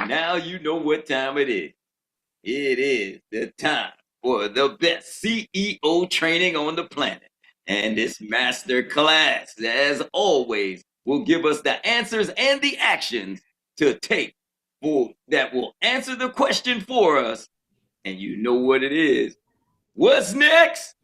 And now you know what time it is. It is the time for the best CEO training on the planet. And this master class, as always, will give us the answers and the actions to take that will answer the question for us. And you know what it is. What's next?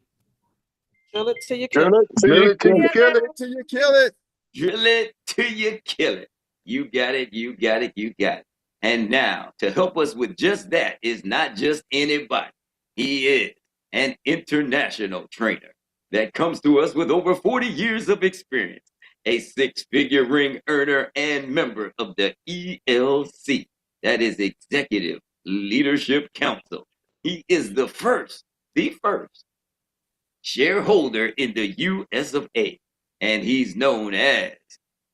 Drill it till you Drill kill it till you kill it. Kill it till you kill it. Drill it till you kill it. You got it, you got it, you got it. And now, to help us with just that is not just anybody. He is an international trainer that comes to us with over 40 years of experience, a six-figure ring earner and member of the ELC, that is Executive Leadership Council. He is the first shareholder in the US of A, and he's known as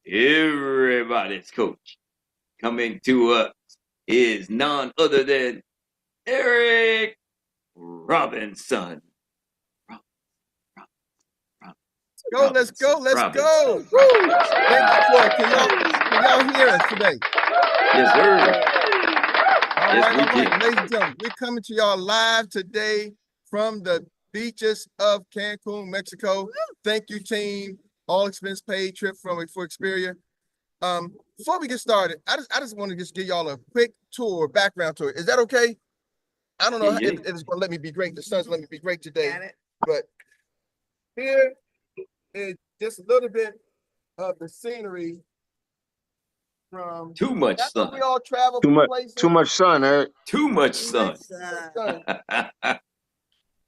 everybody's coach. Coming to us is none other than Erik Robinson. Let's go. Woo! Thank you for it. Can y'all hear us today? Yes, sir. All Yes, we right. can. Ladies and gentlemen, we're coming to y'all live today from the beaches of Cancun, Mexico. Thank you, team. All expense paid trip for Xperia. Before we get started, I just want to just give y'all a quick background tour. Is that okay? I don't know if it's going to let me be great. The sun's let me be great today. But here is just a little bit of the scenery from Too much sun. We all travel Too much sun, Eric. Too much sun.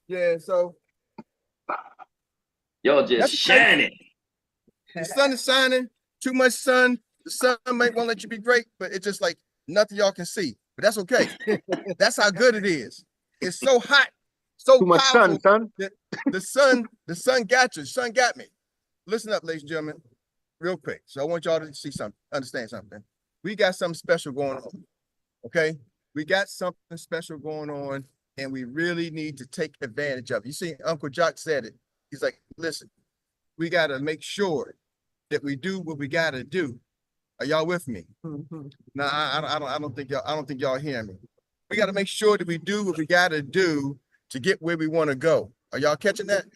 Yeah, so y'all just shining. The sun is shining. Too much sun. The sun might won't let you be great, but it's just like nothing y'all can see. But that's okay. That's how good it is. It's so hot, so too much powerful. sun. The sun got you. The sun got me. Listen up, ladies and gentlemen, real quick. So I want y'all to see something, understand something. We got something special going on. Okay, we got something special going on, and we really need to take advantage of it. You see, Uncle Jock said it. He's like, listen, we got to make sure that we do what we got to do. Are y'all with me? Mm-hmm. No, I don't think y'all hear me. We got to make sure that we do what we got to do to get where we want to go. Are y'all catching that?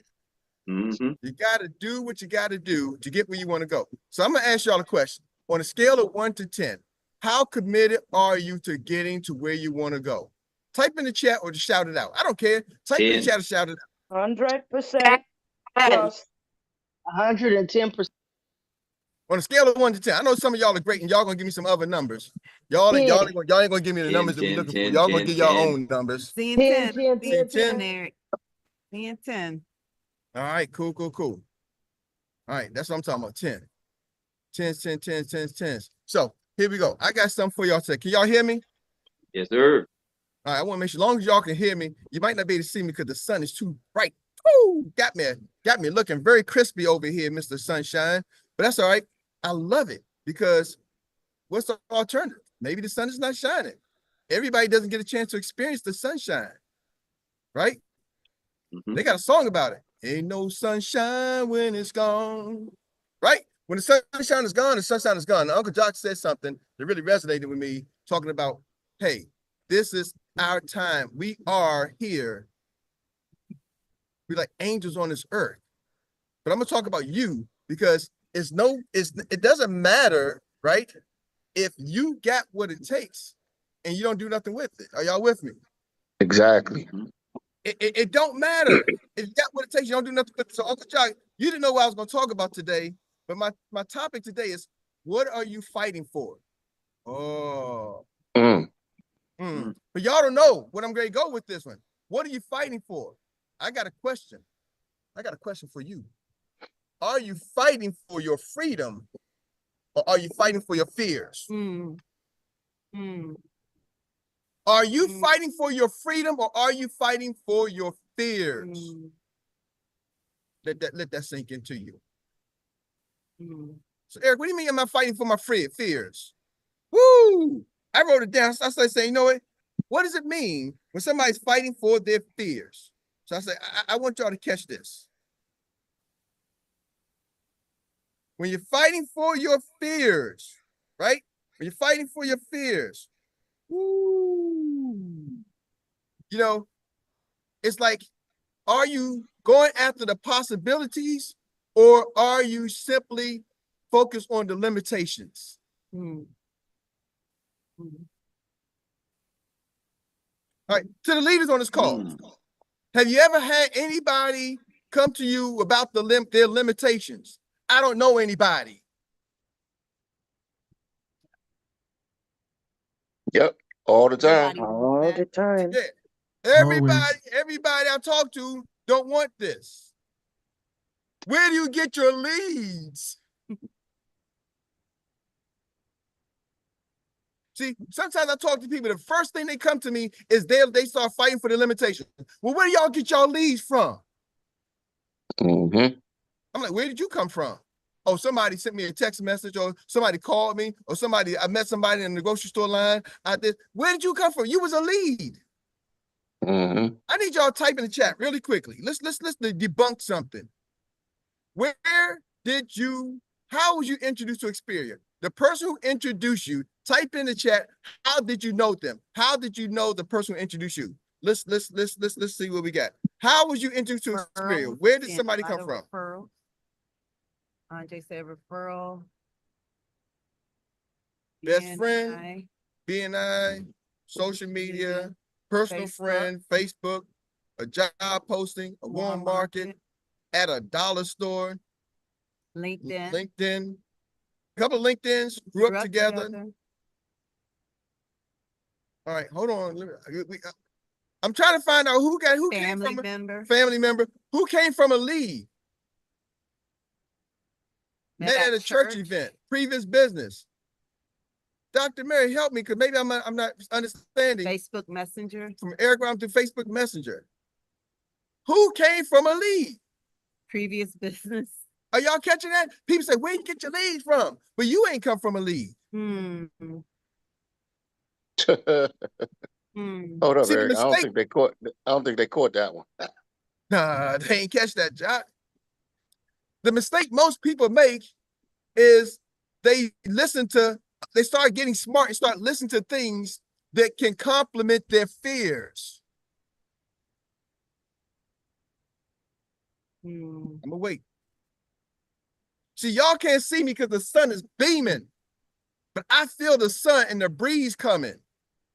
Mm-hmm. You got to do what you got to do to get where you want to go. So I'm going to ask y'all a question. On a scale of 1 to 10, how committed are you to getting to where you want to go? Type in the chat or just shout it out. I don't care. Type in the chat or shout it out. 100%. 110%. On a scale of 1 to 10, I know some of y'all are great and y'all gonna give me some other numbers. Y'all ain't gonna give me the numbers that we're looking for. Y'all gonna give your own numbers. 10. 10. Eric. 10. All right, cool. All right, that's what I'm talking about. 10. 10. So here we go. I got something for y'all today. Can y'all hear me? Yes, sir. All right, I want to make sure, as long as y'all can hear me, you might not be able to see me because the sun is too bright. Woo! Got me looking very crispy over here, Mr. Sunshine. But that's all right. I love it because what's the alternative? Maybe the sun is not shining. Everybody doesn't get a chance to experience the sunshine, right? Mm-hmm. They got a song about it. Ain't no sunshine when it's gone, right? When the sunshine is gone, the sunshine is gone. Now, Uncle Jock said something that really resonated with me, talking about, hey, this is our time. We are here. We're like angels on this earth. But I'm gonna talk about you because it doesn't matter, right? If you got what it takes and you don't do nothing with it. Are y'all with me? Exactly. It don't matter. If you got what it takes, you don't do nothing with it. So Uncle Jock, you didn't know what I was gonna talk about today, but my topic today is, what are you fighting for? Oh. But y'all don't know what I'm gonna go with this one. What are you fighting for? I got a question for you. Are you fighting for your freedom or are you fighting for your fears? Are you fighting for your freedom or are you fighting for your fears? Let that sink into you. So Eric, what do you mean am I fighting for my fears? Woo! I wrote it down. So I started saying, you know what does it mean when somebody's fighting for their fears? So I said, I want y'all to catch this. When you're fighting for your fears, right? When you're fighting for your fears, Ooh. You know, it's like, are you going after the possibilities or are you simply focused on the limitations? Hmm. Hmm. All right, to the leaders on this call, have you ever had anybody come to you about their limitations? I don't know anybody. Yep. All the time. Nobody All wants the that. time. Yeah. Always. Everybody I talk to don't want this. Where do you get your leads? See, sometimes I talk to people, the first thing they come to me is they start fighting for the limitation. Well, where do y'all get y'all leads from? Mm-hmm. I'm like, where did you come from? Oh, somebody sent me a text message, or somebody called me, or I met somebody in the grocery store line. Where did you come from? You was a lead. Mm-hmm. I need y'all to type in the chat really quickly. Let's debunk something. How was you introduced to Xperia? The person who introduced you, type in the chat, how did you know them? How did you know the person who introduced you? Let's see what we got. How was you introduced to Xperia? Referrals. Where did Getting somebody a lot come of from? referrals. Andre said referral. Best friend, BNI, BNI, social media, personal Facebook. friend, Facebook, a job posting, a warm market, at a dollar store, LinkedIn. LinkedIn, a couple of LinkedIns, grew up together. All right, hold on. I'm trying to find out who came Family from a member. family member, who came from a lead, met at a church event, previous business. Dr. Meri, help me, because maybe I'm not understanding. Facebook Messenger. From Erik Robinson to Facebook Messenger. Who came from a lead? Previous business. Are y'all catching that? People say, where you get your leads from? But you ain't come from a lead. Hmm. Hold up, See, the Eric. I don't mistake. think they caught that one. Nah, they ain't catch that, Jock. The mistake most people make is they start getting smart and start listening to things that can complement their fears. I'm gonna wait. See, y'all can't see me because the sun is beaming, but I feel the sun and the breeze coming.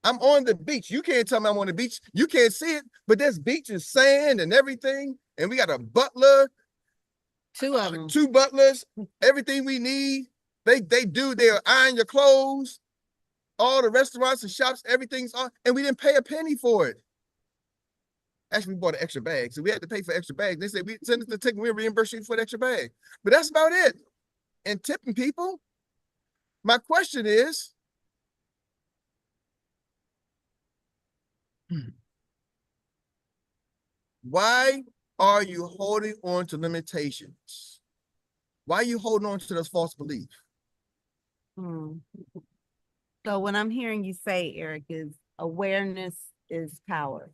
I'm on the beach. You can't tell me I'm on the beach. You can't see it, but there's beach and sand and everything. And we got a butler. Two of them. 2 butlers, everything we need. They'll iron your clothes. All the restaurants and shops, everything's on, and we didn't pay a penny for it. Actually, we bought an extra bag, so we had to pay for extra bags. They said, we send us the ticket, we'll reimburse you for the extra bag. But that's about it. And tipping people, my question is, why are you holding on to limitations? Why are you holding on to those false beliefs? So what I'm hearing you say, Erik, is awareness is power.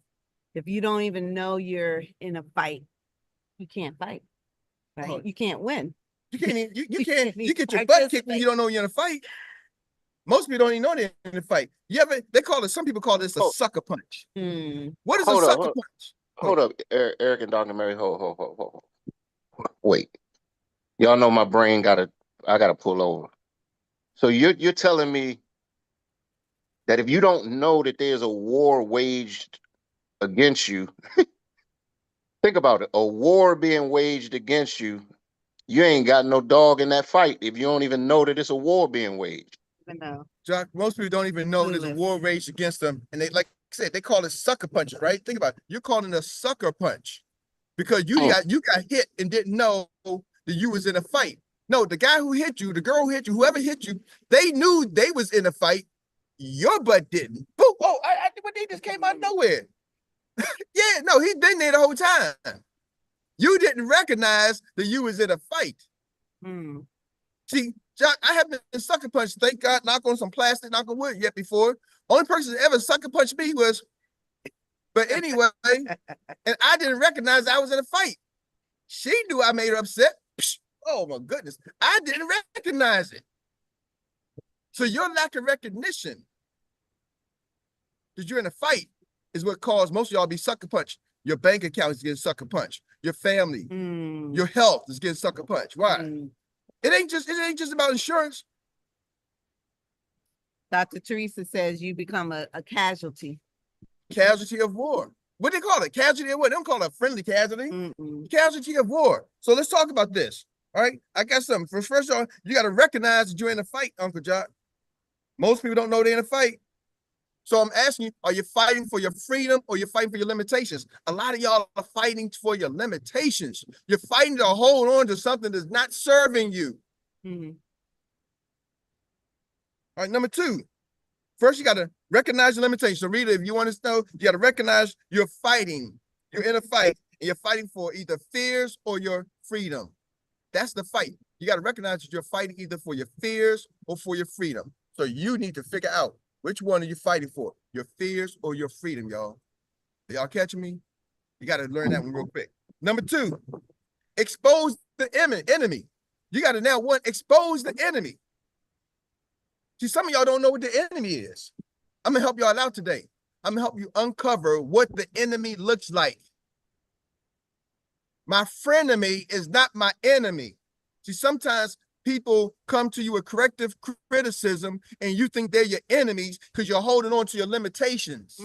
If you don't even know you're in a fight, you can't fight, right? Oh. You can't win. You can't you can't get your butt kicked when you don't know you're in a fight. Most people don't even know they're in a fight. Some people call this a sucker punch. What is a sucker punch? Hold up, Erik and Dr. Meri. Hold. Wait. Y'all know my brain I gotta pull over. So you're telling me that if you don't know that there's a war waged against you, think about it, a war being waged against you, you ain't got no dog in that fight if you don't even know that it's a war being waged. Jock, most people don't even know there's a war raged against them. And they, like I said, they call it sucker punches, right? Think about it. You're calling it a sucker punch because you got hit and didn't know that you was in a fight. No, the guy who hit you, the girl who hit you, whoever hit you, they knew they was in a fight. Your butt didn't. Boom! Oh, they just came out of nowhere. Yeah, no, he'd been there the whole time. You didn't recognize that you was in a fight. See, Jock, I haven't been sucker punched, thank God, knock on some plastic, knock on wood yet before. Only person that ever sucker punched me was, but anyway, and I didn't recognize I was in a fight. She knew I made her upset. Psh, oh my goodness, I didn't recognize it. So your lack of recognition because you're in a fight is what caused most of y'all be sucker punched. Your bank account is getting sucker punched. Your family, your health is getting sucker punched. Why? It ain't just about insurance. Dr. Teresa says you become a casualty. Casualty of war. What they call it? Casualty of war. They don't call it a friendly casualty. Casualty of war. So let's talk about this. All right. I got something. First of all, you got to recognize that you're in a fight, Uncle Jock. Most people don't know they're in a fight. So I'm asking you, are you fighting for your freedom or you're fighting for your limitations? A lot of y'all are fighting for your limitations. You're fighting to hold on to something that's not serving you. All right, number two, first you got to recognize your limitations. So Rita, if you want to know, you got to recognize you're fighting. You're in a fight and you're fighting for either fears or your freedom. That's the fight. You got to recognize that you're fighting either for your fears or for your freedom. So you need to figure out which one are you fighting for, your fears or your freedom, y'all. Are y'all catching me? You got to learn that one real quick. Number two, expose the enemy. You got to now, one, expose the enemy. See, some of y'all don't know what the enemy is. I'm going to help y'all out today. I'm going to help you uncover what the enemy looks like. My frenemy is not my enemy. See, sometimes people come to you with corrective criticism and you think they're your enemies because you're holding on to your limitations.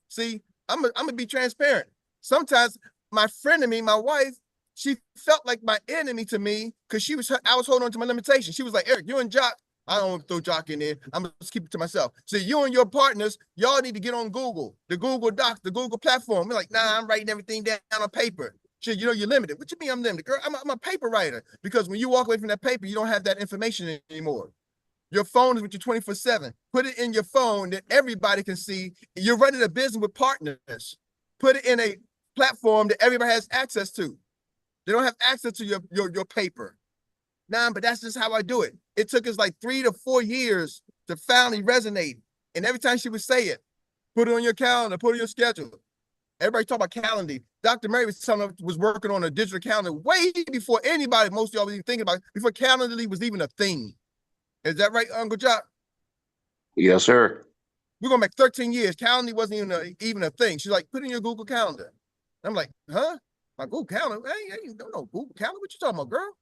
See, I'm gonna be transparent. Sometimes my frenemy, my wife, she felt like my enemy to me because I was holding on to my limitations. She was like, Eric, you and Jock, I don't want to throw Jock in there. I'm gonna keep it to myself. So you and your partners, y'all need to get on Google, the Google Docs, the Google platform. We're like, nah, I'm writing everything down on paper. Shit, you know, you're limited. What you mean I'm limited? Girl, I'm a paper writer. Because when you walk away from that paper, you don't have that information anymore. Your phone is with you 24/7. Put it in your phone that everybody can see. You're running a business with partners. Put it in a platform that everybody has access to. They don't have access to your paper. Nah, but that's just how I do it. It took us like 3 to 4 years to finally resonate. And every time she would say it, put it on your calendar, put it on your schedule. Everybody talk about Calendly. Dr. Meri was working on a digital calendar way before anybody, most of y'all was even thinking about it, before Calendly was even a thing. Is that right, Uncle Jock? Yes, sir. We're going back 13 years. Calendly wasn't even a thing. She's like, put in your Google Calendar. I'm like, huh? My Google Calendar? I ain't no Google Calendar. What you talking about, girl?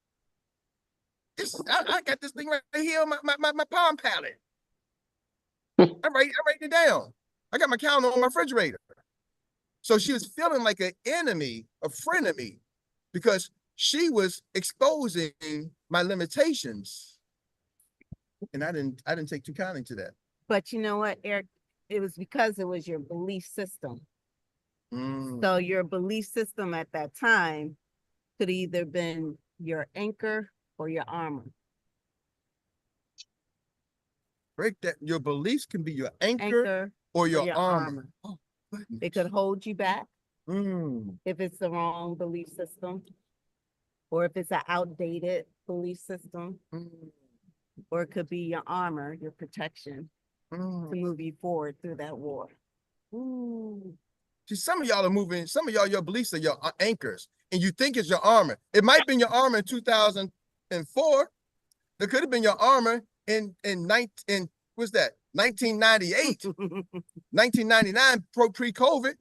I got this thing right here on my Palm Palette. I'm writing it down. I got my calendar on my refrigerator. So she was feeling like an enemy, a frenemy, because she was exposing my limitations. And I didn't take too kindly to that. But you know what, Eric? It was because it was your belief system. So your belief system at that time could either been your anchor or your armor. Break that. Your beliefs can be your anchor or your armor. Oh, it could hold you back if it's the wrong belief system, or if it's an outdated belief system, or it could be your armor, your protection to move you forward through that war. See, some of y'all are moving, some of y'all, your beliefs are your anchors, and you think it's your armor. It might have been your armor in 2004. It could have been your armor in what's that? 1998, 1999, pre-COVID.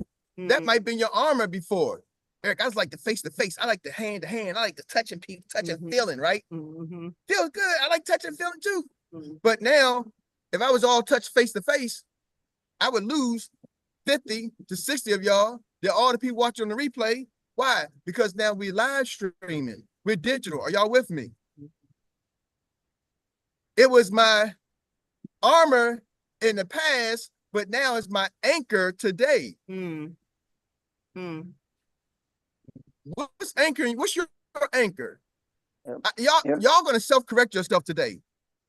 That might have been your armor before. Eric, I just like the face to face. I like the hand to hand. I like the touch and feeling, right? Feels good. I like touch and feeling too. But now, if I was all touch face to face, I would lose 50 to 60 of y'all. They're all the people watching on the replay. Why? Because now we're live streaming. We're digital. Are y'all with me? It was my armor in the past, but now it's my anchor today. What's anchoring? What's your anchor? Y'all gonna self-correct yourself today.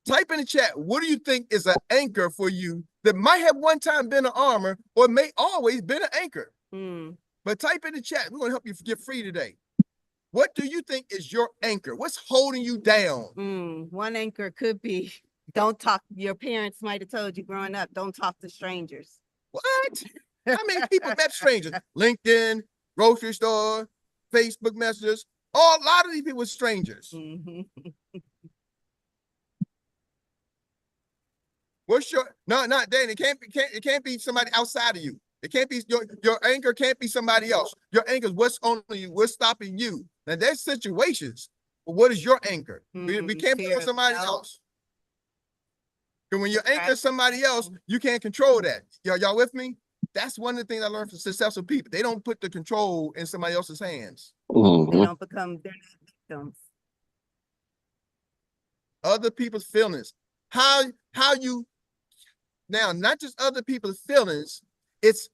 Type in the chat, what do you think is an anchor for you that might have one time been an armor or may always been an anchor? But type in the chat. We're gonna help you get free today. What do you think is your anchor? What's holding you down? One anchor could be, don't talk. Your parents might have told you growing up, don't talk to strangers. What? How many people met strangers? LinkedIn, grocery store, Facebook messages. A lot of these people are strangers. What's your not Danny? It can't be somebody outside of you. It can't be your anchor can't be somebody else. Your anchor is what's on you, what's stopping you. Now there's situations, but what is your anchor? We can't put on somebody else. And when you anchor somebody else, you can't control that. Y'all with me? That's one of the things I learned from successful people. They don't put the control in somebody else's hands. Mhm. They don't become their victims. Other people's feelings. How you now, not just other people's feelings, it's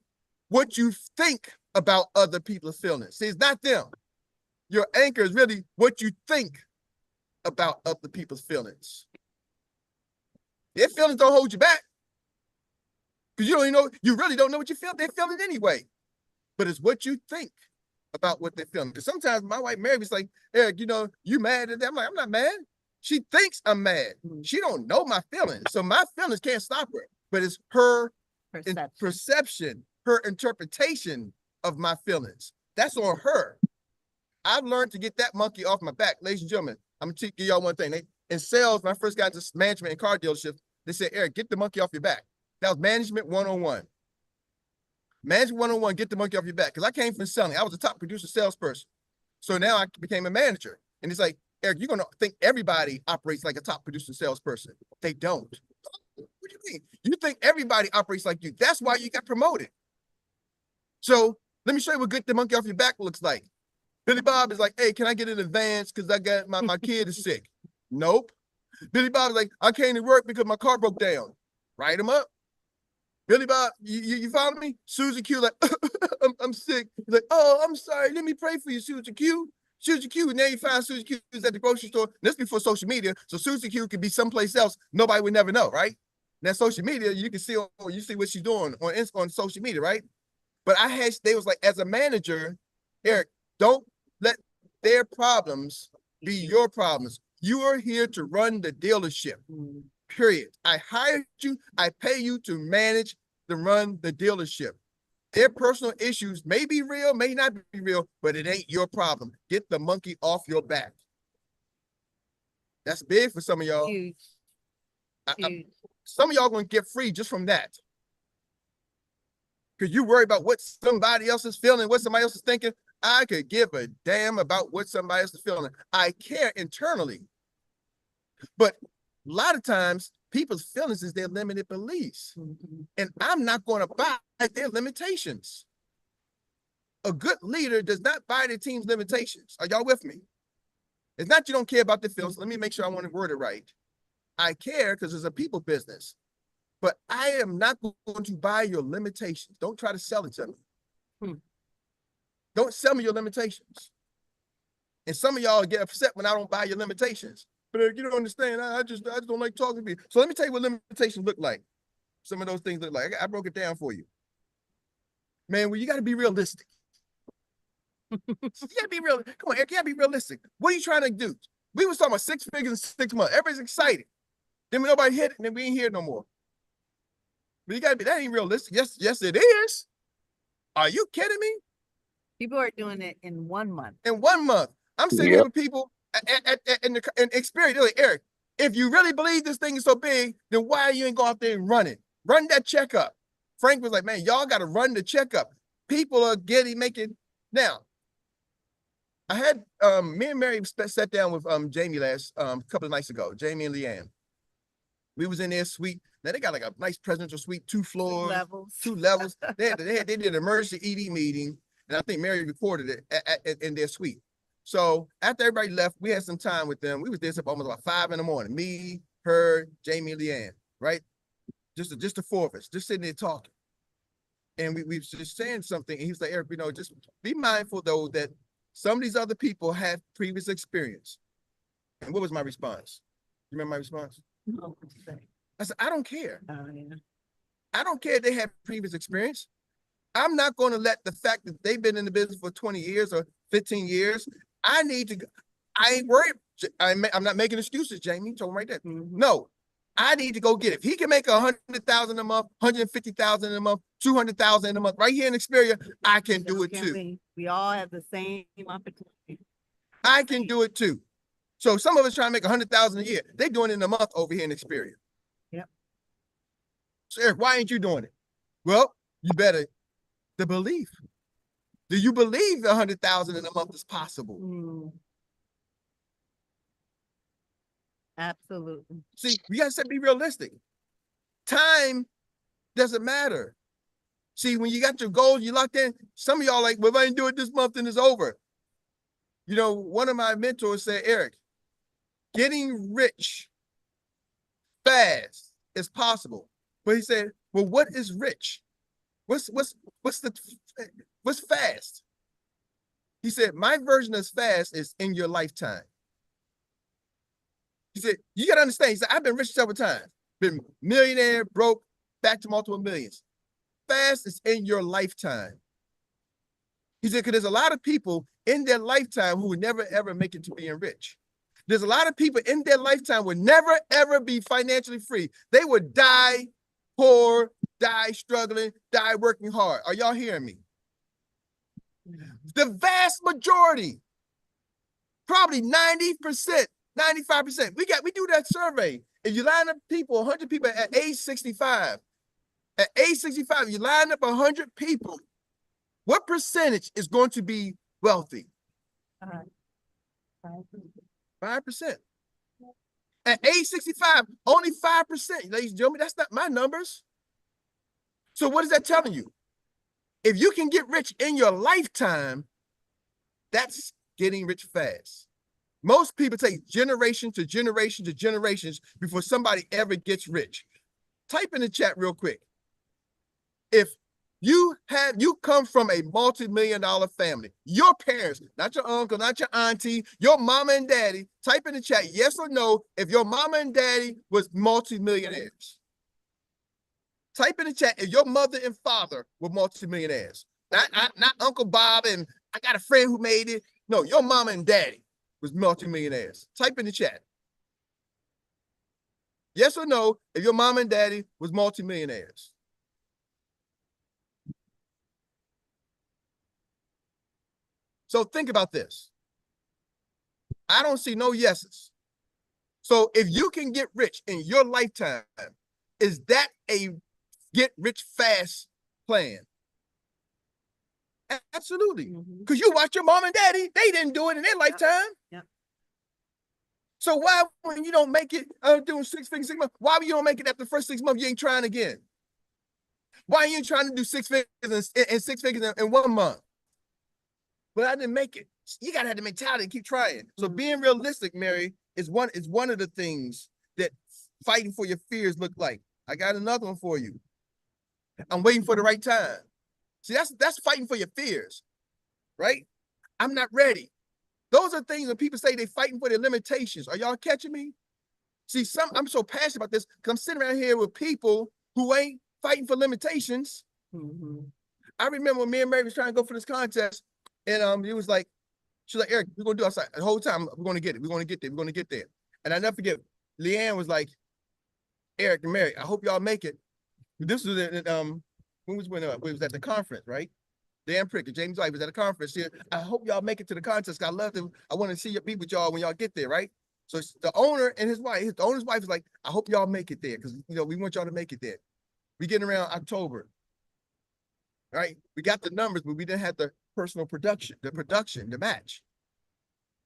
what you think about other people's feelings. See, it's not them. Your anchor is really what you think about other people's feelings. Their feelings don't hold you back. Because you don't even know, you really don't know what you feel. They're feeling anyway. But it's what you think about what they're feeling. Because sometimes my wife Meri was like, Eric, you mad at them? I'm like, I'm not mad. She thinks I'm mad. She don't know my feelings. So my feelings can't stop her. But it's her perception, her interpretation of my feelings. That's on her. I've learned to get that monkey off my back. Ladies and gentlemen, I'm gonna give y'all one thing. In sales, when I first got into management and car dealerships, they said, Eric, get the monkey off your back. That was management 101. Management 101, get the monkey off your back. Because I came from selling. I was a top producer salesperson. So now I became a manager. And it's like, Eric, you're going to think everybody operates like a top producer salesperson. They don't. What do you mean? You think everybody operates like you. That's why you got promoted. So let me show you what get the monkey off your back looks like. Billy Bob is like, hey, can I get an advance because I got my kid is sick? Nope. Billy Bob is like, I came to work because my car broke down. Write him up. Billy Bob, you follow me? Susie Q, like, I'm sick. He's like, oh, I'm sorry. Let me pray for you, Susie Q. Susie Q, and now you find Susie Q is at the grocery store. This before social media, so Susie Q could be someplace else. Nobody would never know, right? Now social media, you can see you see what she's doing on social media, right? But they was like, as a manager, Eric, don't let their problems be your problems. You are here to run the dealership. Period. I hired you. I pay you to manage, to run the dealership. Their personal issues may be real, may not be real, but it ain't your problem. Get the monkey off your back. That's big for some of y'all. Huge. Some of y'all gonna get free just from that. Because you worry about what somebody else is feeling, what somebody else is thinking. I could give a damn about what somebody else is feeling. I care internally. But a lot of times, people's feelings is their limited beliefs. And I'm not going to buy their limitations. A good leader does not buy the team's limitations. Are y'all with me? It's not you don't care about the feelings. Let me make sure I want to word it right. I care because it's a people business. But I am not going to buy your limitations. Don't try to sell it to me. Don't sell me your limitations. And some of y'all get upset when I don't buy your limitations. But you don't understand. I just don't like talking to you. So let me tell you what limitations look like. Some of those things look like. I broke it down for you. Man, well, you got to be realistic. You got to be real. Come on, Eric, you got to be realistic. What are you trying to do? We was talking about 6 figures in 6 months. Everybody's excited. Then when nobody hit it, then we ain't here no more. But you got to be, that ain't realistic. Yes, it is. Are you kidding me? People are doing it in 1 month. In 1 month. I'm sitting here with people in experience. They're like, Eric, if you really believe this thing is so big, then why you ain't go out there and run it? Run that checkup. Frank was like, man, y'all got to run the checkup. People are making. Now, I had me and Meri sat down with Jamie last couple of nights ago, Jamie and Leanne. We was in their suite. Now they got like a nice presidential suite, 2 floors, 2 levels. They did an emergency ED meeting, and I think Meri recorded it in their suite. So after everybody left, we had some time with them. We was there till almost about 5 in the morning. Me, her, Jamie, and Leanne, right? Just the 4 of us, just sitting there talking. And we was just saying something, and he was like, Eric, just be mindful though that some of these other people have previous experience. And what was my response? You remember my response? No. I said, I don't care. Oh, yeah. I don't care if they have previous experience. I'm not going to let the fact that they've been in the business for 20 years or 15 years. I ain't worried. I'm not making excuses, Jamie. Told him right there. No, I need to go get it. If he can make 100,000 a month, 150,000 a month, 200,000 a month, right here in Xperia, I can do it too. We all have the same opportunity. I can do it too. So some of us trying to make 100,000 a year. They're doing it in a month over here in Xperia. Yep. So Eric, why ain't you doing it? Well, you better, the belief. Do you believe 100,000 in a month is possible? Absolutely. See, we gotta be realistic. Time doesn't matter. See, when you got your goals, you locked in. Some of y'all like, well, if I didn't do it this month, then it's over. You know, one of my mentors said, Eric, getting rich fast is possible. But he said, well, what is rich? What's fast? He said, my version of fast is in your lifetime. He said, you got to understand. He said, I've been rich several times. Been millionaire, broke, back to multiple millions. Fast is in your lifetime. He said, because there's a lot of people in their lifetime who would never, ever make it to being rich. There's a lot of people in their lifetime would never, ever be financially free. They would die poor, die struggling, die working hard. Are y'all hearing me? The vast majority, probably 90%, 95%. We do that survey. If you line up people, 100 people at age 65, you line up 100 people, what percentage is going to be wealthy? 5%. At age 65, only 5%. Ladies and gentlemen, that's not my numbers. So what is that telling you? If you can get rich in your lifetime, that's getting rich fast. Most people take generation to generation to generations before somebody ever gets rich. Type in the chat real quick. If you come from a multi-million-dollar family, your parents, not your uncle, not your auntie, your mama and daddy, type in the chat yes or no if your mama and daddy was multi-millionaires. Type in the chat if your mother and father were multi-millionaires. Not Uncle Bob and I got a friend who made it. No, your mama and daddy was multi-millionaires. Type in the chat. Yes or no if your mama and daddy was multi-millionaires. So think about this. I don't see no yeses. So if you can get rich in your lifetime, is that a get rich fast plan? Absolutely. Because you watch your mom and daddy, they didn't do it in their lifetime. Yep. So why, when you don't make it doing 6 figures 6 months, why you don't make it after the first 6 months, you ain't trying again? Why you ain't trying to do 6 figures and 6 figures in 1 month? But I didn't make it. You gotta have the mentality to keep trying. So being realistic, Meri, is one of the things that fighting for your fears look like. I got another one for you. I'm waiting for the right time. See, that's fighting for your fears, right? I'm not ready. Those are things when people say they're fighting for their limitations. Are y'all catching me? See, I'm so passionate about this because I'm sitting around here with people who ain't fighting for limitations. I remember when me and Meri was trying to go for this contest, and it was like, she's like, Eric, we're gonna do it outside. The whole time, we're gonna get it. We're gonna get there. We're gonna get there. And I never forget, Leanne was like, Eric and Meri, I hope y'all make it. This was when we was at the conference, right? Dan Prickett, James White was at a conference here. I hope y'all make it to the contest. I love them. I want to see be with y'all when y'all get there, right? So the owner and his wife, the owner's wife is like, I hope y'all make it there because we want y'all to make it there. We getting around October, right? We got the numbers, but we didn't have the personal production, the match.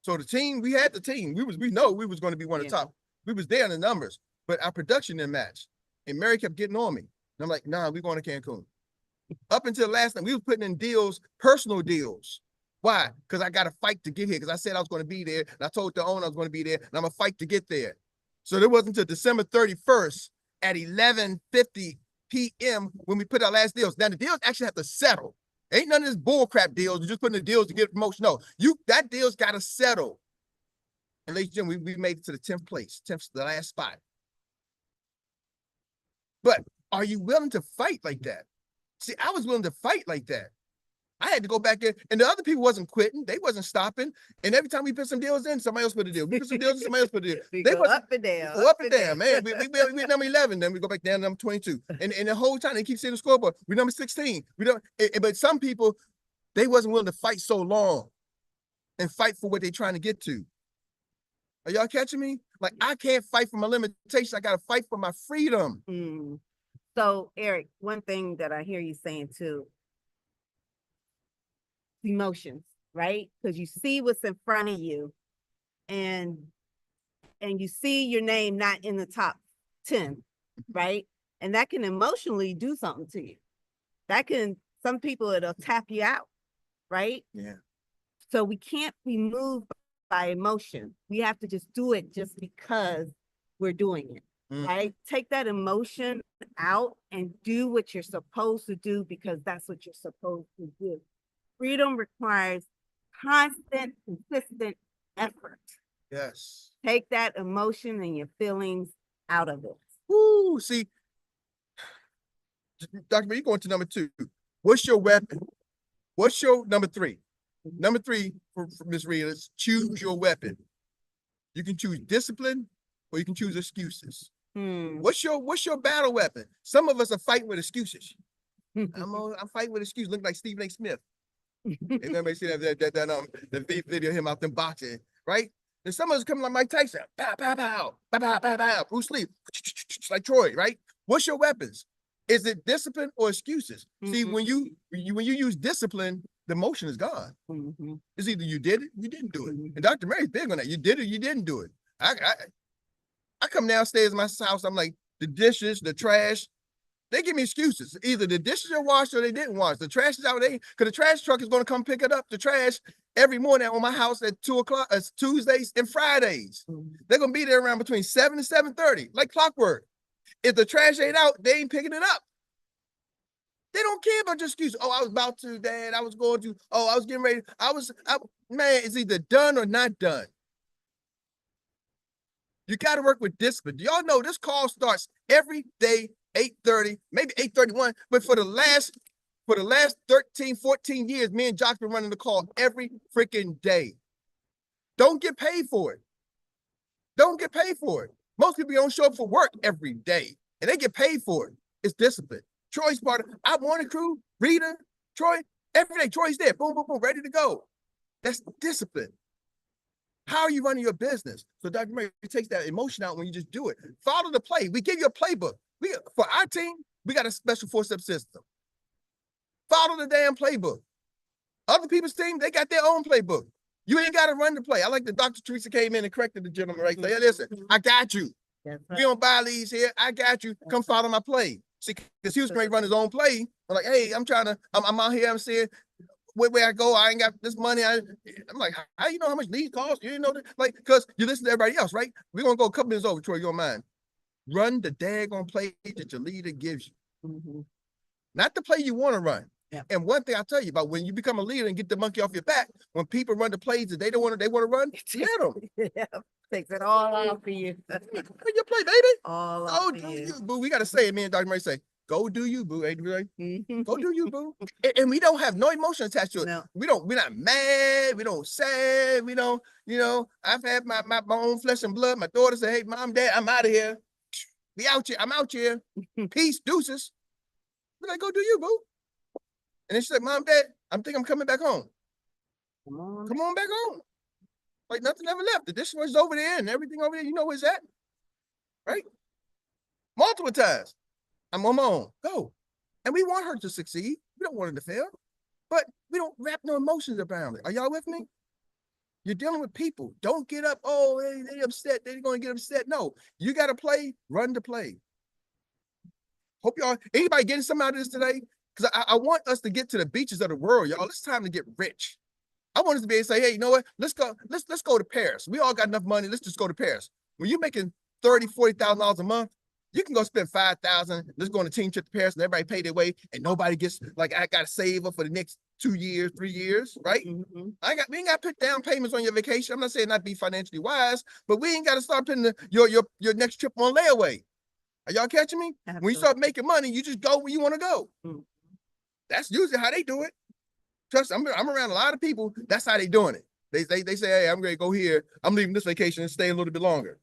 So the team, we had the team. We know we was going to be one of the top. We was there in the numbers, but our production didn't match. And Meri kept getting on me. And I'm like, nah, we're going to Cancun. Up until last night, we was putting in deals, personal deals. Why? Because I got to fight to get here. Because I said I was going to be there. And I told the owner I was going to be there. And I'm going to fight to get there. So it wasn't until December 31st at 11:50 p.m. when we put our last deals. Now, the deals actually have to settle. Ain't none of this bullcrap deals. You're just putting the deals to get promotion. No, that deal's got to settle. And ladies and gentlemen, we made it to the 10th place, the last spot. But are you willing to fight like that? See, I was willing to fight like that. I had to go back in, and the other people wasn't quitting. They wasn't stopping. And every time we put some deals in, somebody else put a deal. We put some deals in, somebody else put a deal. They go up and down. Up and down, man. We at number 11, then we go back down to number 22. And the whole time they keep seeing the scoreboard. We're number 16. But some people, they wasn't willing to fight so long and fight for what they're trying to get to. Are y'all catching me? Like, I can't fight for my limitations. I got to fight for my freedom. So, Eric, one thing that I hear you saying too, emotions, right? Because you see what's in front of you, and you see your name not in the top 10, right? And that can emotionally do something to you. That can, some people, it'll tap you out, right? Yeah. So we can't be moved by emotion. We have to just do it just because we're doing it, right? Take that emotion out and do what you're supposed to do because that's what you're supposed to do. Freedom requires constant, consistent effort. Yes. Take that emotion and your feelings out of it. Woo, see, Dr. Meri, you going to number 2. What's your weapon? What's your number 3? Number 3 for Ms. Rita is choose your weapon. You can choose discipline or you can choose excuses. What's your battle weapon? Some of us are fighting with excuses. I'm fighting with excuses, looking like Stephen A. Smith. Everybody see that video of him out there boxing, right? And some of us coming like Mike Tyson, pow, pow, pow, pow, pow, pow, pow, Bruce Lee, like Troy, right? What's your weapons? Is it discipline or excuses? See, when you use discipline, the motion is gone. It's either you did it, you didn't do it. And Dr. Meri's big on that. You did it, you didn't do it. I come downstairs in my house, I'm like, the dishes, the trash, they give me excuses. Either the dishes are washed or they didn't wash. The trash is out there because the trash truck is going to come pick it up, the trash, every morning on my house at 2 o'clock. It's Tuesdays and Fridays. They're going to be there around between 7 and 7:30, like clockwork. If the trash ain't out, they ain't picking it up. They don't care about your excuse. Oh, I was about to, Dad. I was going to. Oh, I was getting ready. Man, it's either done or not done. You got to work with discipline. Do y'all know this call starts every day, 8:30, maybe 8:31, but for the last 13, 14 years, me and Jock's been running the call every freaking day. Don't get paid for it. Don't get paid for it. Most people don't show up for work every day, and they get paid for it. It's discipline. Troy's part of I Morning Crew, Rita, Troy, every day, Troy's there, boom, boom, boom, ready to go. That's discipline. How are you running your business? So Dr. Meri takes that emotion out when you just do it. Follow the play. We give you a playbook. For our team, we got a special 4-step system. Follow the damn playbook. Other people's team, they got their own playbook. You ain't got to run the play. I like that Dr. Teresa came in and corrected the gentleman right there. Listen, I got you. Right. We don't buy leads here. I got you. Come follow my play. See, because he was going to run his own play. I'm like, hey, I'm out here. I'm saying, where I go, I ain't got this money. I'm like, how you know how much leads cost? You didn't know that? Like, because you listen to everybody else, right? We're going to go a couple minutes over, Troy, you don't mind. Run the daggone play that your leader gives you. Not the play you want to run. Yeah. And one thing I'll tell you about when you become a leader and get the monkey off your back, when people run the plays that they want to run, let them. Yeah, takes it all off for you. Run your play, baby. All oh, off do for you. you, boo. We got to say it, me and Dr. Meri say, go do you, boo. Ain't we right? Go do you, boo. And we don't have no emotion attached to it. No. We're not mad. We don't sad. We don't, I've had my own flesh and blood. My daughter said, hey, Mom, Dad, I'm out of here. We out here. I'm out here. Peace, deuces. We're like, go do you, boo. And then she said, Mom, Dad, I'm coming back home. Come on back home. Like nothing ever left. The dishwasher's over there and everything over there. You know where's that? Right? Multiple times. I'm on my own. Go. And we want her to succeed. We don't want her to fail. But we don't wrap no emotions around it. Are y'all with me? You're dealing with people. Don't get up. Oh, they upset. They're going to get upset. No. You got to play. Run the play. Hope y'all, anybody getting something out of this today? Because I want us to get to the beaches of the world, y'all. It's time to get rich. I want us to be able to say, hey, you know what? Let's go to Paris. We all got enough money. Let's just go to Paris. When you're making $30,000, $40,000 a month, you can go spend $5,000. Let's go on a team trip to Paris and everybody pay their way and nobody gets, like, I got to save up for the next 2 years, 3 years, right? We ain't got to put down payments on your vacation. I'm not saying not be financially wise, but we ain't got to start putting your next trip on layaway. Are y'all catching me? Absolutely. When you start making money, you just go where you want to go. That's usually how they do it. Trust me, I'm around a lot of people. That's how they doing it. They say, hey, I'm going to go here. I'm leaving this vacation and stay a little bit longer.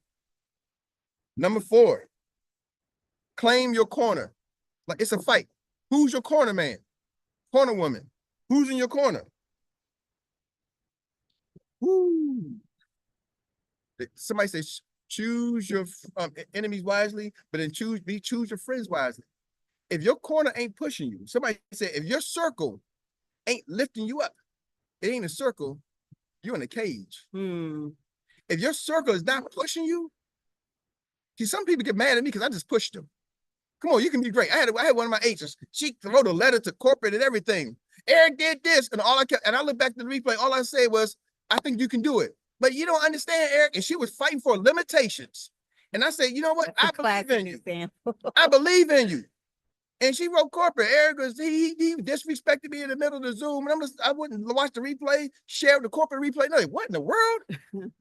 Number 4, claim your corner. Like it's a fight. Who's your corner man? Corner woman. Who's in your corner? Woo. Somebody says, choose your enemies wisely, but then choose your friends wisely. if your corner ain't pushing you, somebody said, if your circle ain't lifting you up, it ain't a circle, you're in a cage. If your circle is not pushing you, see, some people get mad at me because I just pushed them. Come on, you can be great. I had one of my agents. She wrote a letter to corporate and everything. Eric did this, and I look back to the replay. All I said was, I think you can do it, but you don't understand, Eric. And she was fighting for limitations. And I said, you know what? I believe in you. I believe in you. And she wrote corporate. Eric was he disrespected me in the middle of the Zoom, and I wouldn't watch the replay, share the corporate replay. No, what in the world?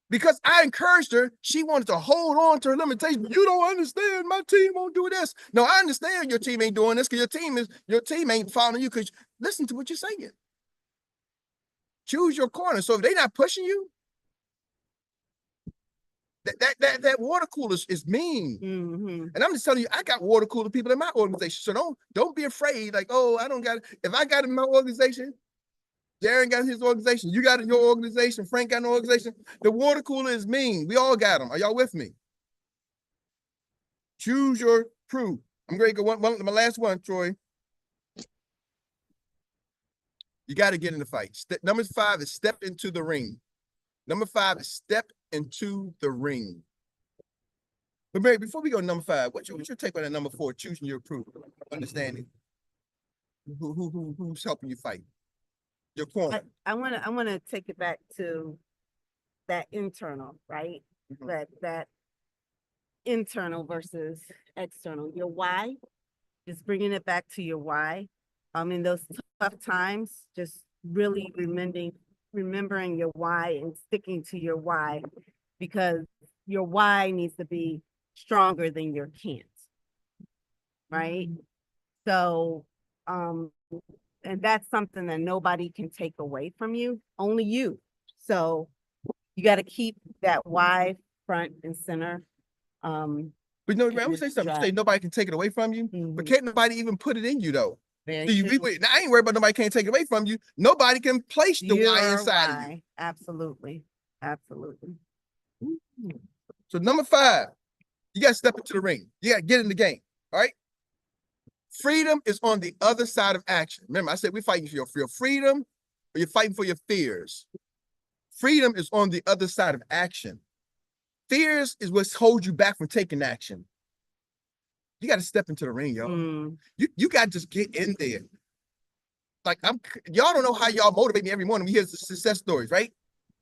Because I encouraged her, she wanted to hold on to her limitations. You don't understand. My team won't do this. No, I understand your team ain't doing this because your team ain't following you. Because listen to what you're saying. Choose your corner. So if they're not pushing you, that water cooler is mean. And I'm just telling you, I got water cooler people in my organization. So don't be afraid. Like, oh, I don't got it. If I got it in my organization, Darren got his organization. You got it in your organization. Frank got an organization. The water cooler is mean. We all got them. Are y'all with me? Choose your crew. I'm going to go my last one, Troy. You got to get in the fight. Number 5 is step into the ring. Number 5 is step into the ring. But Meri, before we go to number 5, what's your take on that number 4, choosing your crew? Understanding who's helping you fight? Your corner. I wanna take it back to that internal, right? That internal versus external. Your why, just bringing it back to your why. In those tough times, just really remembering your why and sticking to your why, because your why needs to be stronger than your can't, right? So, and that's something that nobody can take away from you, only you. So you got to keep that why front and center. But no, I'm gonna say something. You say nobody can take it away from you, but can't nobody even put it in you though? Now, I ain't worried about nobody can't take it away from you. Nobody can place the why inside of you. Absolutely. So number 5, you got to step into the ring. You got to get in the game. All right. Freedom is on the other side of action. Remember, I said we're fighting for your freedom, or you're fighting for your fears. Freedom is on the other side of action. Fears is what holds you back from taking action. You got to step into the ring, yo. You got to just get in there. Like y'all don't know how y'all motivate me every morning. We hear the success stories, right?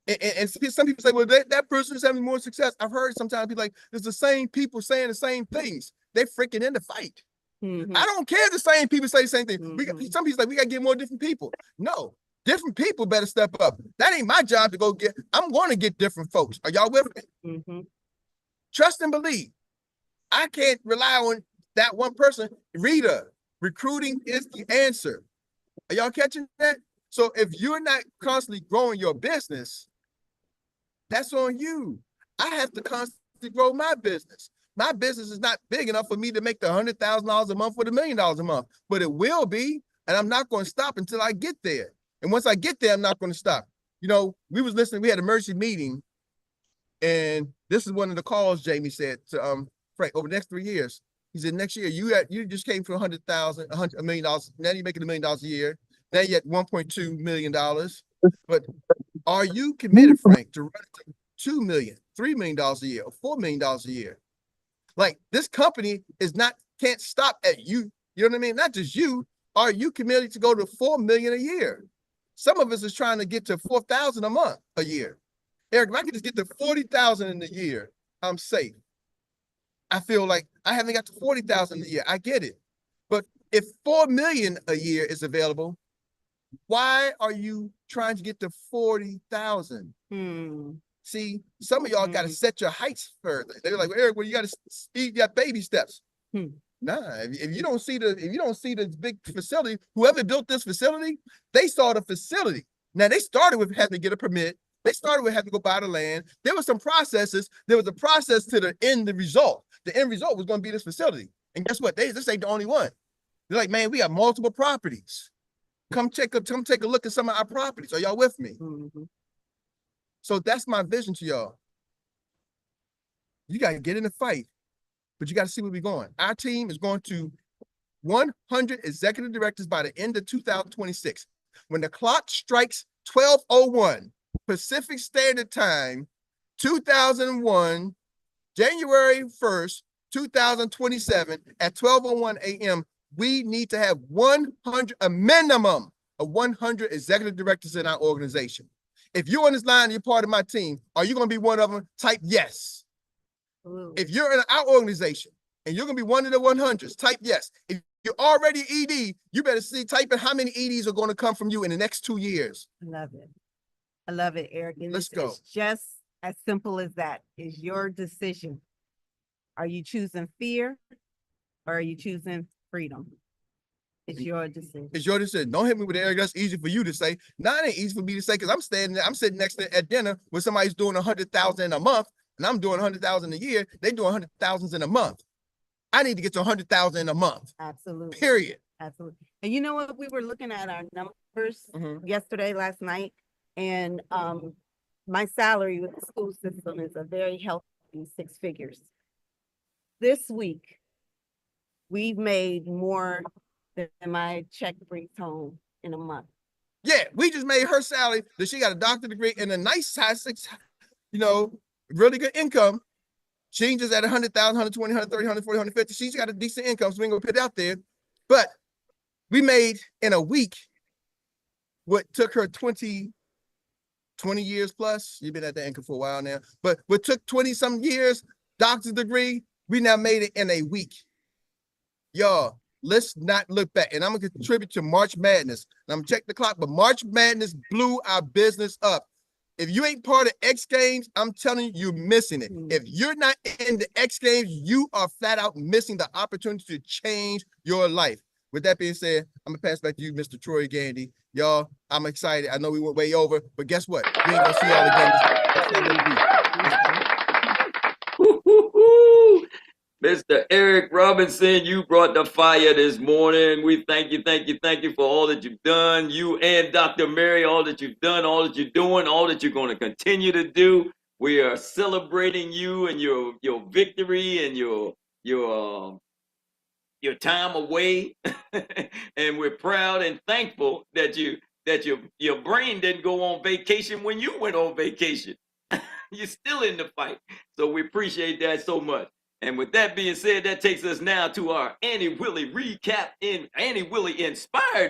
And some people say, well, that person is having more success. I've heard sometimes people like, it's the same people saying the same things. They're freaking in the fight. I don't care if the same people say the same thing. Some people say we got to get more different people. No, different people better step up. That ain't my job to go get. I'm going to get different folks. Are y'all with me? Trust and believe. I can't rely on that one person. Rita, recruiting is the answer. Are y'all catching that? So if you're not constantly growing your business, that's on you. I have to constantly grow my business. My business is not big enough for me to make the $100,000 a month or the $1 million a month, but it will be, and I'm not going to stop until I get there. And once I get there, I'm not going to stop. You know, we was listening, we had an emergency meeting, and this is one of the calls Jamie said to Frank, over the next 3 years. He said, next year, you just came from $100 million. Now you're making $1 million a year. Now you're at $1.2 million. But are you committed, Frank, to run to $2 million, $3 million a year, or $4 million a year? Like, this company can't stop at you. You know what I mean? Not just you. Are you committed to go to $4 million a year? Some of us is trying to get to $4,000 a month a year. Eric, if I could just get to $40,000 in a year, I'm safe. I feel like I haven't got to $40,000 a year. I get it. But if $4 million a year is available, why are you trying to get to 40,000? See, some of y'all got to set your heights further. They're like, well, Eric, well, you got to speed that baby steps. Nah, if you don't see the big facility, whoever built this facility, they saw the facility. Now they started with having to get a permit. They started with having to go buy the land. There were some processes. There was a process to the end result. The end result was going to be this facility. And guess what? This ain't the only one. They're like, man, we got multiple properties. Come take a look at some of our properties. Are y'all with me? So that's my vision to y'all. You got to get in the fight, but you got to see where we're going. Our team is going to 100 executive directors by the end of 2026. When the clock strikes 12:01 Pacific Standard Time, 2001, January 1st, 2027 at 12:01 a.m., we need to have 100, a minimum of 100 executive directors in our organization. If you're on this line and you're part of my team, are you going to be one of them? Type yes. If you're in our organization and you're going to be one of the 100s, type yes. If you're already ED, you better type in how many EDs are going to come from you in the next 2 years. I love it. I love it, Eric. And Let's go. It's just as simple as that. Is your decision. Are you choosing fear or are you choosing freedom? It's your decision. It's your decision. Don't hit me with Eric. That's easy for you to say. Now it ain't easy for me to say because I'm sitting next to at dinner with somebody who's doing 100,000 a month, and I'm doing 100,000 a year. They doing 100,000 in a month. I need to get to 100,000 in a month. Absolutely. Period. Absolutely. And you know what? We were looking at our numbers last night, and my salary with the school system is a very healthy 6 figures. This week, we've made more than my check brings home in a month. Yeah, we just made her salary that she got a doctorate degree and a nice size 6, really good income. She just at 100,000, 120, 130, 140, 150. She's got a decent income, so we ain't gonna put it out there. But we made in a week what took her 20 years plus. You've been at that income for a while now, but what took 20 some years, doctor's degree, we now made it in a week. Y'all, let's not look back. And I'm gonna contribute to March Madness. And I'm gonna check the clock, but March Madness blew our business up. If you ain't part of X Games, I'm telling you, you're missing it. If you're not in the X Games, you are flat out missing the opportunity to change your life. With that being said, I'm gonna pass back to you, Mr. Troy Gandy. Y'all, I'm excited. I know we went way over, but guess what? We ain't gonna see y'all again. Mr. Erik Robinson, you brought the fire this morning. We thank you for all that you've done. You and Dr. Meri, all that you've done, all that you're doing, all that you're going to continue to do. We are celebrating you and your victory and your time away, and we're proud and thankful that your brain didn't go on vacation when you went on vacation. You're still in the fight, so we appreciate that so much. And with that being said, that takes us now to our Annie Willie inspired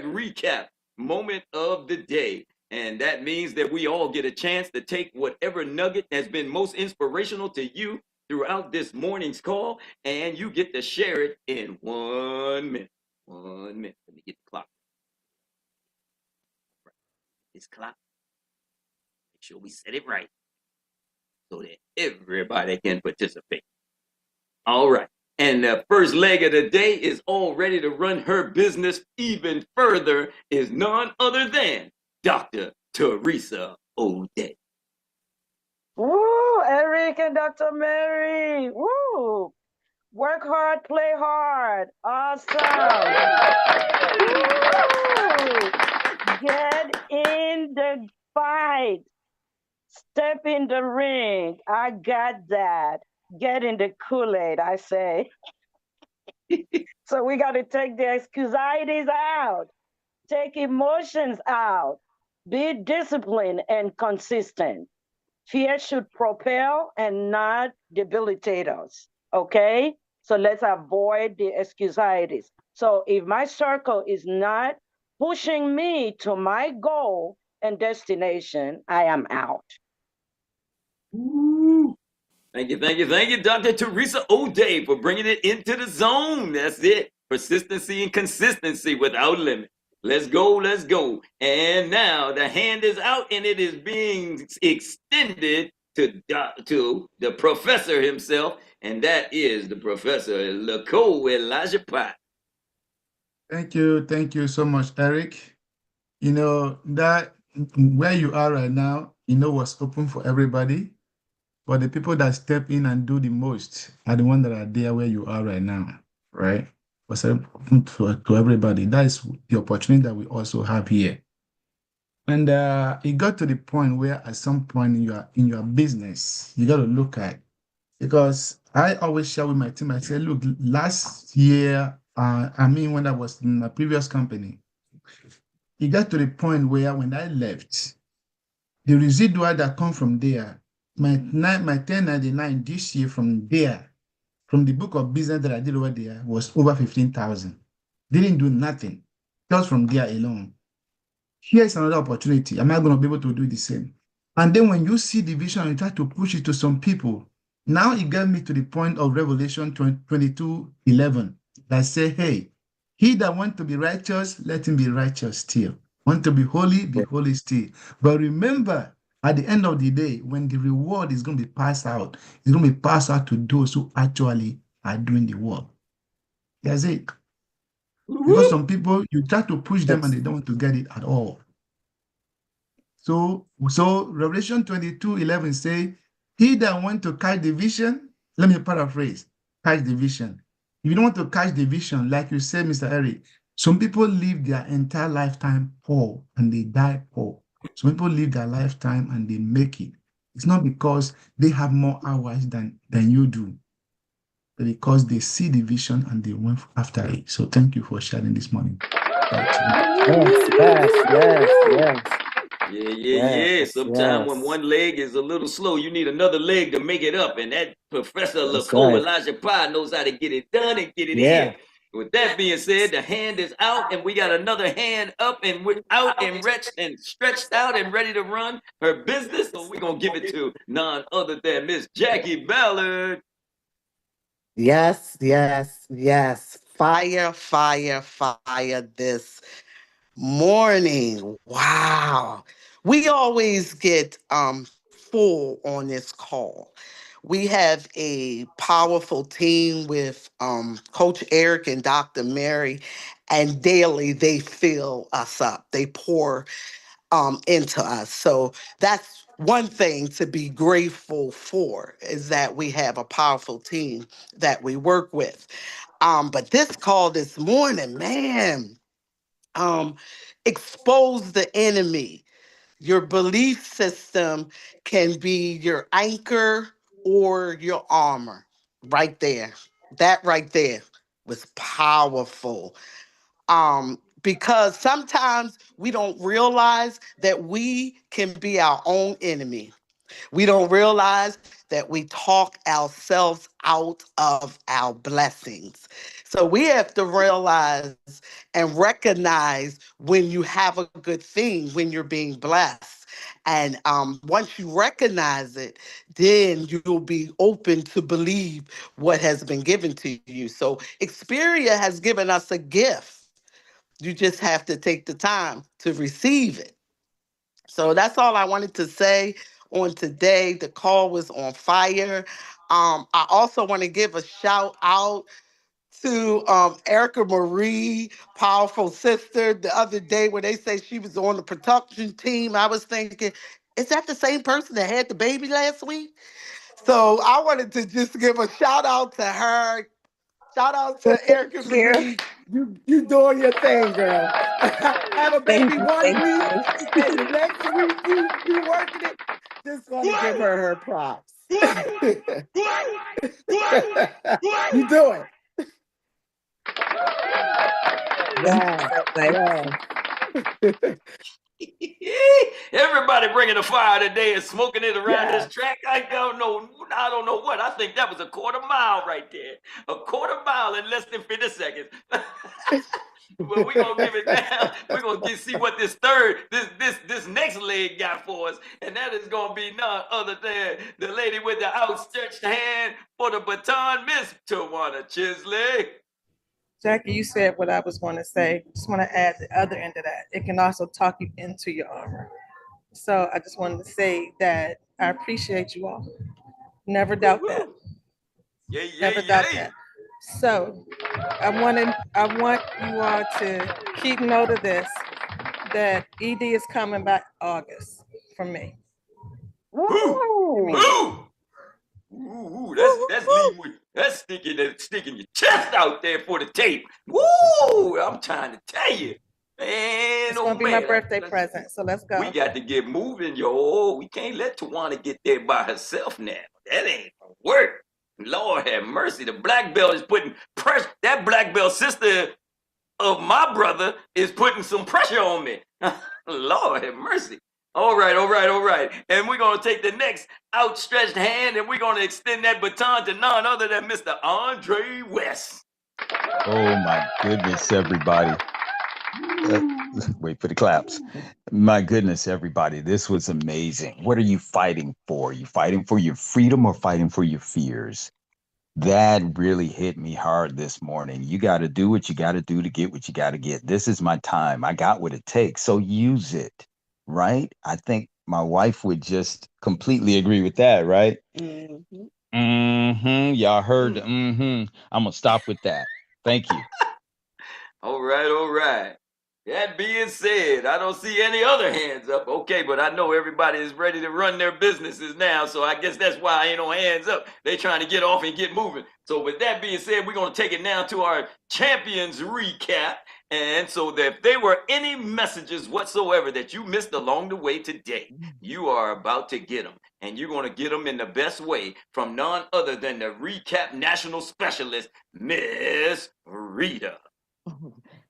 recap moment of the day. And that means that we all get a chance to take whatever nugget has been most inspirational to you throughout this morning's call, and you get to share it in 1 minute. 1 minute. Let me get the clock. This clock. Make sure we set it right so that everybody can participate. All right. And the first leg of the day is all ready to run her business even further is none other than Dr. Teresa O'Day. Woo, Erik and Dr. Meri. Woo. Work hard, play hard. Awesome. Woo. Get in the fight. Step in the ring. I got that. Get in the Kool-Aid, I say. So we got to take the anxieties out. Take emotions out. Be disciplined and consistent. Fear should propel and not debilitate us, okay? So let's avoid the anxieties. So if my circle is not pushing me to my goal and destination, I am out. Ooh. Thank you, Dr. Teresa O'Day, for bringing it into the zone. That's it. Persistency and consistency without limit. Let's go. And now the hand is out and it is being extended to the professor himself, and that is the Professor Lacole Elijah Pott. Thank you so much, Eric. You know that where you are right now, what's open for everybody, but the people that step in and do the most are the ones that are there where you are right now, right? What's open to everybody. That is the opportunity that we also have here. And it got to the point where at some point in your business, you got to look at, because I always share with my team, I say, look, last year I mean, when I was in my previous company, it got to the point where when I left, the residual that come from there, my 1099 this year from there, from the book of business that I did over there was over 15,000. Didn't do nothing, just from there alone. Here's another opportunity. Am I going to be able to do the same? And then when you see the vision and you try to push it to some people, now it got me to the point of Revelation 22:11 that say, hey, he that want to be righteous, let him be righteous still. Want to be holy still. But remember, at the end of the day, when the reward is going to be passed out, it's going to be passed out to those who actually are doing the work. That's it. Because some people, you try to push them and they don't want to get it at all. So Revelation 22:11 say, he that want to catch the vision, let me paraphrase, catch the vision. If you don't want to catch the vision, like you said, Mr. Eric, some people live their entire lifetime poor and they die poor. Some people live their lifetime and they make it. It's not because they have more hours than you do, but because they see the vision and they went after it. So thank you for sharing this morning. Yeah. Sometimes when one leg is a little slow, you need another leg to make it up. And that Professor Lacole Elijah Pye knows how to get it done and get it in. With that being said, the hand is out, and we got another hand up and we're out and stretched out and ready to run her business. So we're gonna give it to none other than Miss Jackie Ballard. Yes. Fire this morning. Wow. We always get full on this call. We have a powerful team with Coach Erik and Dr. Meri, and daily they fill us up. They pour into us. So that's one thing to be grateful for, is that we have a powerful team that we work with. But this call this morning, man, expose the enemy. Your belief system can be your anchor or your armor. Right there. That right there was powerful. Because sometimes we don't realize that we can be our own enemy. We don't realize that we talk ourselves out of our blessings. So we have to realize and recognize when you have a good thing, when you're being blessed. And once you recognize it, then you'll be open to believe what has been given to you. So Xperia has given us a gift. You just have to take the time to receive it. So that's all I wanted to say on today. The call was on fire. I also want to give a shout out to Erica Marie, powerful sister. The other day when they say she was on the production team, I was thinking, is that the same person that had the baby last week? So I wanted to just give a shout out to her. Shout out to Erica Marie. You doing your thing, girl. Have a baby 1 week, and the next week you working it. Just want to give her props. You do it. Yeah. Everybody bringing the fire today and smoking it around this track. I don't know what. I think that was a quarter mile right there. A quarter mile in less than 50 seconds. But we're gonna give it down. We're gonna see what this next leg got for us. And that is gonna be none other than the lady with the outstretched hand for the baton, Miss Tawana Chisley. Jackie, you said what I was going to say. Just want to add the other end of that. It can also talk you into your armor. So I just wanted to say that I appreciate you all. Never doubt that. Never doubt that. So I want you all to keep note of this, that ED is coming back August for me. That's sticking your chest out there for the tape. Woo! I'm trying to tell you. Man, it's gonna be my birthday present, so let's go. We got to get moving, yo. We can't let Tawana get there by herself now. That ain't gonna work. Lord have mercy. The black belt is putting pressure. That black belt sister of my brother is putting some pressure on me. Lord have mercy. All right, all right, all right. And we're going to take the next outstretched hand and we're going to extend that baton to none other than Mr. Andre West. Oh my goodness, everybody. Wait for the claps. My goodness, everybody. This was amazing. What are you fighting for? You fighting for your freedom or fighting for your fears? That really hit me hard this morning. You got to do what you got to do to get what you got to get. This is my time. I got what it takes. So use it, right? I think my wife would just completely agree with that, right? Y'all heard. I'm going to stop with that. Thank you. All right, all right. That being said, I don't see any other hands up. Okay, but I know everybody is ready to run their businesses now, so I guess that's why ain't no hands up. They trying to get off and get moving. So with that being said, we're going to take it now to our champions recap. And so that if there were any messages whatsoever that you missed along the way today, you are about to get them. And you're going to get them in the best way from none other than the recap national specialist, Miss Rita.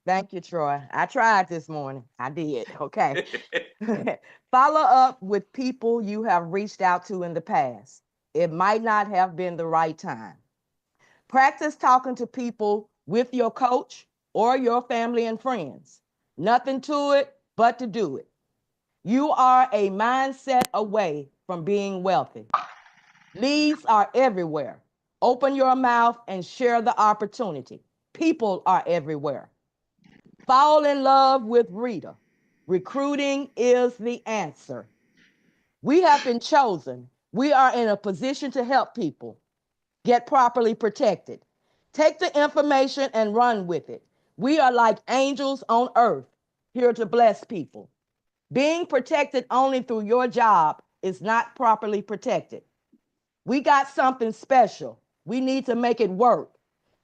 Thank you, Troy. I tried this morning. I did. Okay. Follow up with people you have reached out to in the past. It might not have been the right time. Practice talking to people with your coach or your family and friends. Nothing to it but to do it. You are a mindset away from being wealthy. Leads are everywhere. Open your mouth and share the opportunity. People are everywhere. Fall in love with Rita. Recruiting is the answer. We have been chosen. We are in a position to help people get properly protected. Take the information and run with it. We are like angels on earth, here to bless people. Being protected only through your job is not properly protected. We got something special. We need to make it work.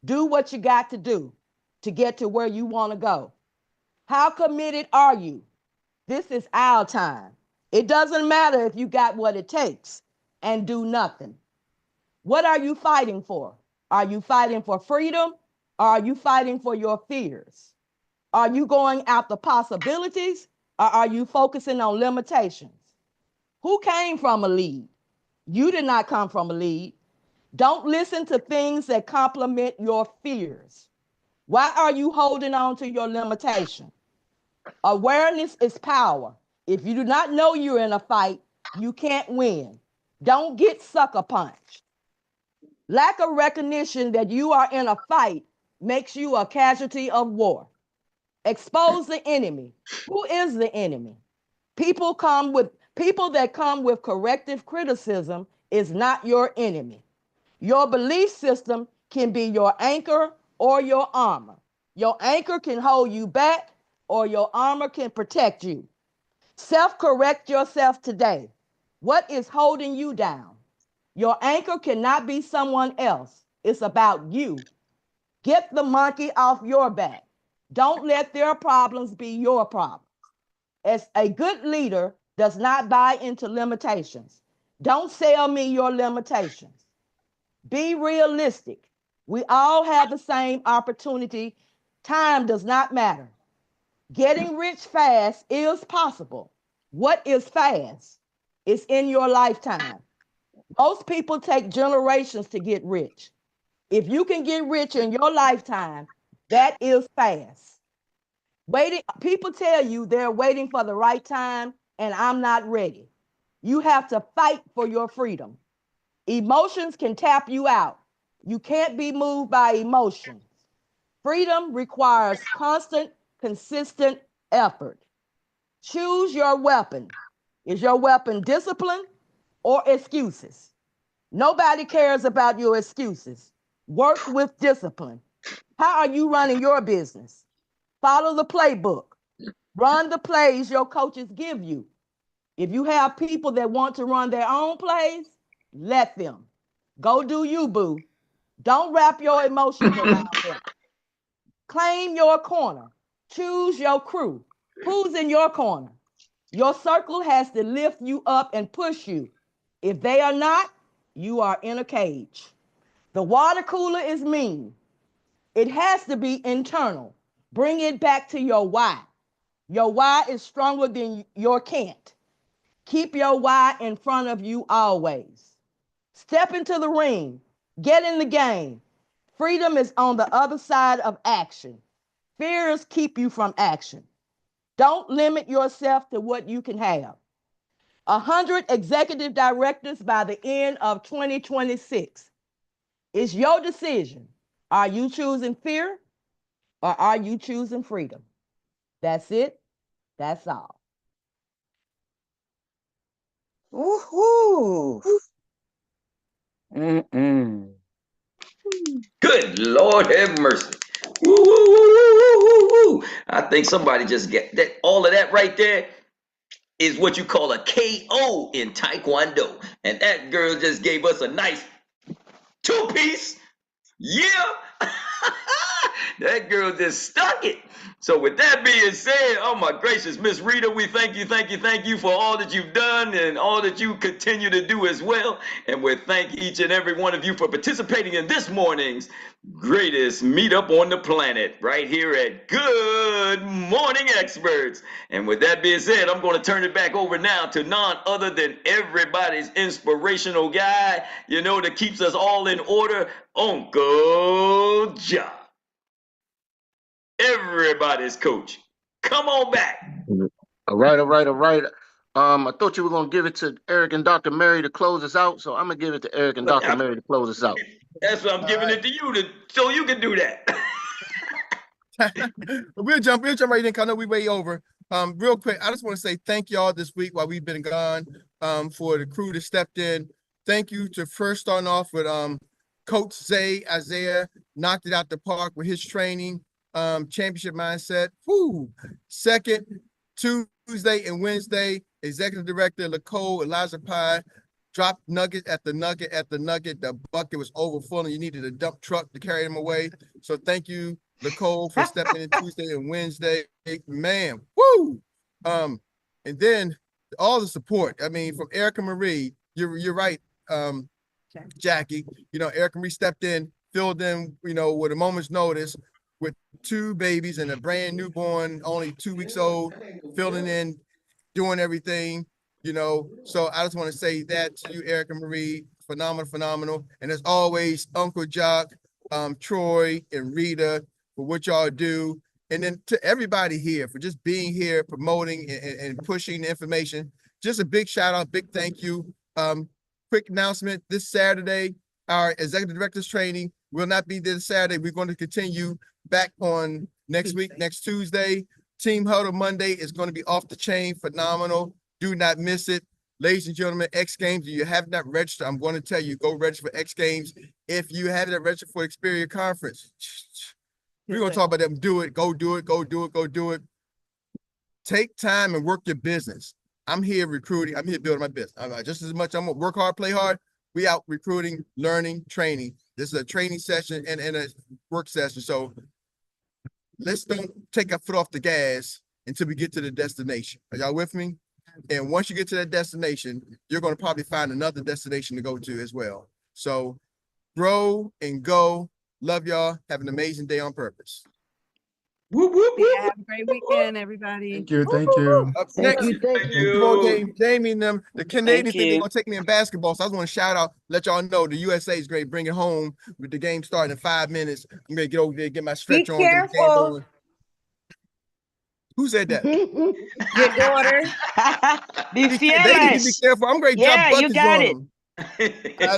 Do what you got to do to get to where you want to go. How committed are you? This is our time. It doesn't matter if you got what it takes and do nothing. What are you fighting for? Are you fighting for freedom or are you fighting for your fears? Are you going after possibilities or are you focusing on limitations? Who came from a lead? You did not come from a lead. Don't listen to things that complement your fears. Why are you holding on to your limitation? Awareness is power. If you do not know you're in a fight, you can't win. Don't get sucker punched. Lack of recognition that you are in a fight makes you a casualty of war. Expose the enemy. Who is the enemy? People that come with corrective criticism is not your enemy. Your belief system can be your anchor or your armor. Your anchor can hold you back or your armor can protect you. Self-correct yourself today. What is holding you down? Your anchor cannot be someone else. It's about you. Get the monkey off your back. Don't let their problems be your problems. As a good leader does not buy into limitations. Don't sell me your limitations. Be realistic. We all have the same opportunity. Time does not matter. Getting rich fast is possible. What is fast? It's in your lifetime. Most people take generations to get rich. If you can get rich in your lifetime, that is fast. People tell you they're waiting for the right time and I'm not ready. You have to fight for your freedom. Emotions can tap you out. You can't be moved by emotions. Freedom requires constant, consistent effort. Choose your weapon. Is your weapon discipline or excuses? Nobody cares about your excuses. Work with discipline. How are you running your business? Follow the playbook. Run the plays your coaches give you. If you have people that want to run their own plays, let them. Go do you, boo. Don't wrap your emotions around them. Claim your corner. Choose your crew. Who's in your corner? Your circle has to lift you up and push you. If they are not, you are in a cage. The water cooler is mean. It has to be internal. Bring it back to your why. Your why is stronger than your can't. Keep your why in front of you always. Step into the ring. Get in the game. Freedom is on the other side of action. Fears keep you from action. Don't limit yourself to what you can have. 100 executive directors by the end of 2026. It's your decision. Are you choosing fear or are you choosing freedom? That's it. That's all. Woohoo. Good Lord have mercy. Woo, woo, woo, woo, woo, woo, woo. I think somebody just get that. All of that right there is what you call a KO in Taekwondo. And that girl just gave us a nice two-piece. Yeah. That girl just stuck it. So with that being said, oh my gracious, Miss Rita, we thank you for all that you've done and all that you continue to do as well. And we thank each and every one of you for participating in this morning's greatest meetup on the planet right here at Good Morning Experts. And with that being said, I'm going to turn it back over now to none other than everybody's inspirational guy, that keeps us all in order, Uncle John. Everybody's coach. Come on back. All right. I thought you were gonna give it to Eric and Dr. Meri to close us out, so I'm gonna give it to Eric and Dr. Meri to close us out. That's what I'm giving it to you so you can do that. We'll jump right in. 'Cause I know we way over. Real quick, I just want to say thank y'all this week while we've been gone. For the crew that stepped in. Thank you to first starting off with Coach Isaiah knocked it out the park with his training, championship mindset. Woo! Second, Tuesday and Wednesday, Executive Director Nicole Eliza Pye dropped nugget at the nugget. The bucket was over full and you needed a dump truck to carry them away. So thank you, Nicole, for stepping in Tuesday and Wednesday. Man, woo! And then all the support. I mean, from Erik and Meri, you're right, Jackie. Erik and Meri stepped in, filled in, with a moment's notice, with 2 babies and a brand newborn, only 2 weeks old, filling in, doing everything. So I just want to say that to you, Erik and Meri, phenomenal. And as always, Uncle Jock, Troy and Rita, for what y'all do. And then to everybody here for just being here, promoting and pushing the information. Just a big shout out, big thank you. Quick announcement, this Saturday, our executive director's training will not be this Saturday. We're going to continue back on next week, next Tuesday. Team Huddle Monday is going to be off the chain, phenomenal. Do not miss it. Ladies and gentlemen, X Games, if you have not registered, I'm going to tell you, go register for X Games. If you haven't registered for Xperia Conference, we're going to talk about them. Do it. Go do it. Take time and work your business. I'm here recruiting. I'm here building my business. Just as much I'm going to work hard, play hard. We out recruiting, learning, training. This is a training session and a work session. So let's don't take our foot off the gas until we get to the destination. Are y'all with me? And once you get to that destination, you're going to probably find another destination to go to as well. So grow and go. Love y'all. Have an amazing day on purpose. Whoop, whoop, whoop. Have a great weekend, everybody. Thank you. Up next, Thank football game, Jamie and them, the Canadians think they're you. going to take me in basketball. So I just want to shout out, let y'all know the USA is great. Bring it home with the game starting in 5 minutes. I'm going to get over there, get my stretch on. Get the game going. Who said that? Your daughter. The They need to be fearless. careful. I'm going to drop Yeah, you buckets got on it. them.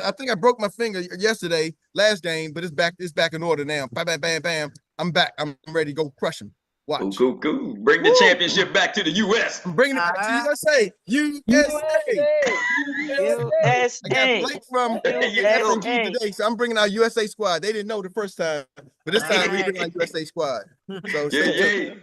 I think I broke my finger yesterday, last game, but it's back in order now. Bam, bam, bam, bam. I'm back. I'm ready to go crush them. Watch. Cool. Bring the championship back to the U.S. I'm bringing it back to USA. USA. I got Blake from FNG today, so I'm bringing our USA squad. They didn't know the first time, but this time we bring our USA squad. So stay tuned.